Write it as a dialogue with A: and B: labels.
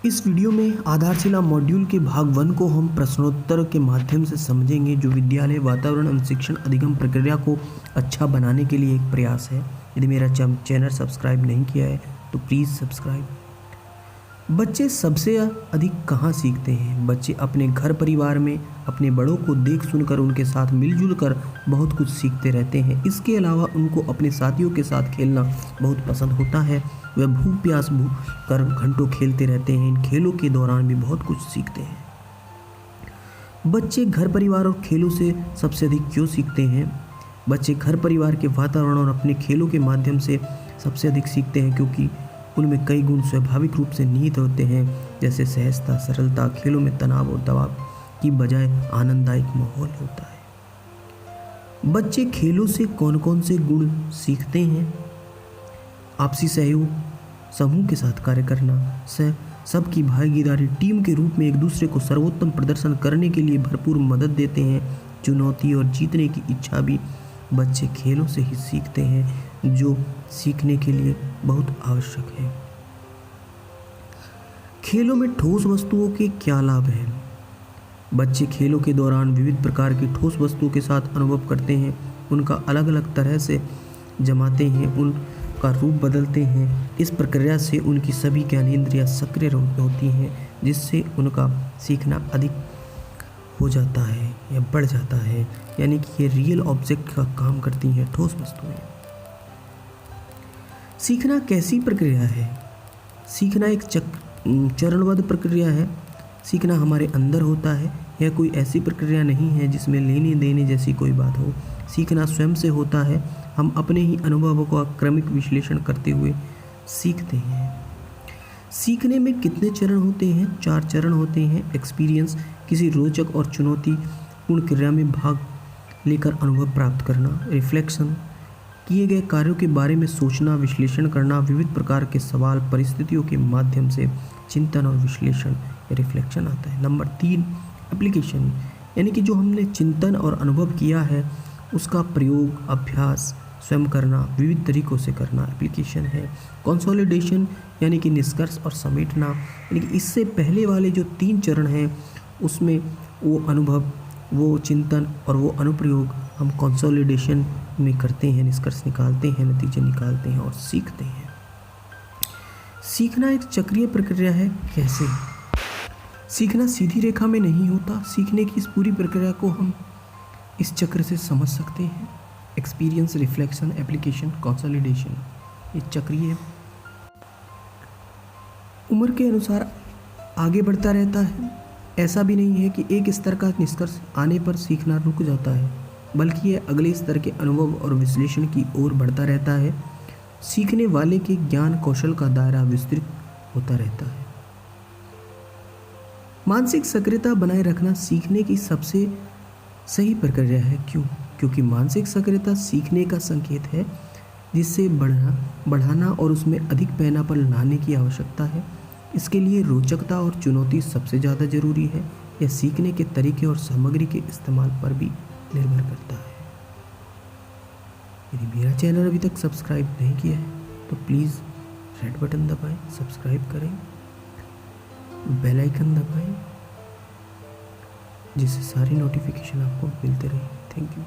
A: इस वीडियो में आधारशिला मॉड्यूल के भाग 1 को हम प्रश्नोत्तर के माध्यम से समझेंगे, जो विद्यालय वातावरण एवं शिक्षण अधिगम प्रक्रिया को अच्छा बनाने के लिए एक प्रयास है। यदि मेरा चैनल सब्सक्राइब नहीं किया है तो प्लीज़ सब्सक्राइब। बच्चे सबसे अधिक कहाँ सीखते हैं? बच्चे अपने घर परिवार में अपने बड़ों को देख सुनकर उनके साथ मिलजुल कर बहुत कुछ सीखते रहते हैं। इसके अलावा उनको अपने साथियों के साथ खेलना बहुत पसंद होता है। वह भूख प्यास कर घंटों खेलते रहते हैं। इन खेलों के दौरान भी बहुत कुछ सीखते हैं। बच्चे घर परिवार और खेलों से सबसे अधिक क्यों सीखते हैं? बच्चे घर परिवार के वातावरण और अपने खेलों के माध्यम से सबसे अधिक सीखते हैं, क्योंकि उनमें कई गुण स्वाभाविक रूप से निहित होते हैं, जैसे सहजता, सरलता। खेलों में तनाव और दबाव की बजाय आनंददायक माहौल होता है। बच्चे खेलों से कौन कौन से गुण सीखते हैं? आपसी सहयोग, समूह के साथ कार्य करना, सबकी भागीदारी, टीम के रूप में एक दूसरे को सर्वोत्तम प्रदर्शन करने के लिए भरपूर मदद देते हैं। चुनौती और जीतने की इच्छा भी बच्चे खेलों से ही सीखते हैं, जो सीखने के लिए बहुत आवश्यक है। खेलों में ठोस वस्तुओं के क्या लाभ हैं? बच्चे खेलों के दौरान विविध प्रकार की ठोस वस्तुओं के साथ अनुभव करते हैं, उनका अलग अलग तरह से जमाते हैं, उनका रूप बदलते हैं। इस प्रक्रिया से उनकी सभी ज्ञानेंद्रियां सक्रिय होती हैं, जिससे उनका सीखना अधिक हो जाता है या बढ़ जाता है। यानी कि ये रियल ऑब्जेक्ट का काम करती हैं ठोस वस्तुएं। सीखना कैसी प्रक्रिया है? सीखना एक चरणबद्ध प्रक्रिया है। सीखना हमारे अंदर होता है। यह कोई ऐसी प्रक्रिया नहीं है जिसमें लेने देने जैसी कोई बात हो। सीखना स्वयं से होता है। हम अपने ही अनुभवों का क्रमिक विश्लेषण करते हुए सीखते हैं। सीखने में कितने चरण होते हैं? 4 चरण होते हैं। एक्सपीरियंस, किसी रोचक और चुनौतीपूर्ण क्रिया में भाग लेकर अनुभव प्राप्त करना। रिफ्लेक्शन, किए गए कार्यों के बारे में सोचना, विश्लेषण करना। विविध प्रकार के सवाल, परिस्थितियों के माध्यम से चिंतन और विश्लेषण या रिफ्लेक्शन आता है। नंबर 3, एप्लीकेशन, यानी कि जो हमने चिंतन और अनुभव किया है उसका प्रयोग, अभ्यास स्वयं करना, विविध तरीकों से करना, एप्लीकेशन है। कंसोलिडेशन, यानी कि निष्कर्ष और समेटना, यानी कि इससे पहले वाले जो 3 चरण हैं उसमें वो अनुभव, वो चिंतन और वो अनुप्रयोग हम कंसोलिडेशन में करते हैं, निष्कर्ष निकालते हैं, नतीजे निकालते हैं और सीखते हैं। सीखना एक चक्रीय प्रक्रिया है। कैसे? सीखना सीधी रेखा में नहीं होता। सीखने की इस पूरी प्रक्रिया को हम इस चक्र से समझ सकते हैं। एक्सपीरियंस, रिफ्लेक्शन, एप्लीकेशन, कंसोलिडेशन, ये चक्रीय उम्र के अनुसार आगे बढ़ता रहता है। ऐसा भी नहीं है कि एक स्तर का निष्कर्ष आने पर सीखना रुक जाता है, बल्कि यह अगले स्तर के अनुभव और विश्लेषण की ओर बढ़ता रहता है। सीखने वाले के ज्ञान कौशल का दायरा विस्तृत होता रहता है। मानसिक सक्रियता बनाए रखना सीखने की सबसे सही प्रक्रिया है। क्यों? क्योंकि मानसिक सक्रियता सीखने का संकेत है, जिससे बढ़ाना और उसमें अधिक पैनापन लाने की आवश्यकता है। इसके लिए रोचकता और चुनौती सबसे ज़्यादा जरूरी है। यह सीखने के तरीके और सामग्री के इस्तेमाल पर भी निर्भर करता है। यदि मेरा चैनल अभी तक सब्सक्राइब नहीं किया है तो प्लीज़ रेड बटन दबाएं, सब्सक्राइब करें, बेल आइकन दबाएं, जिससे सारी नोटिफिकेशन आपको मिलते रहे। Thank you.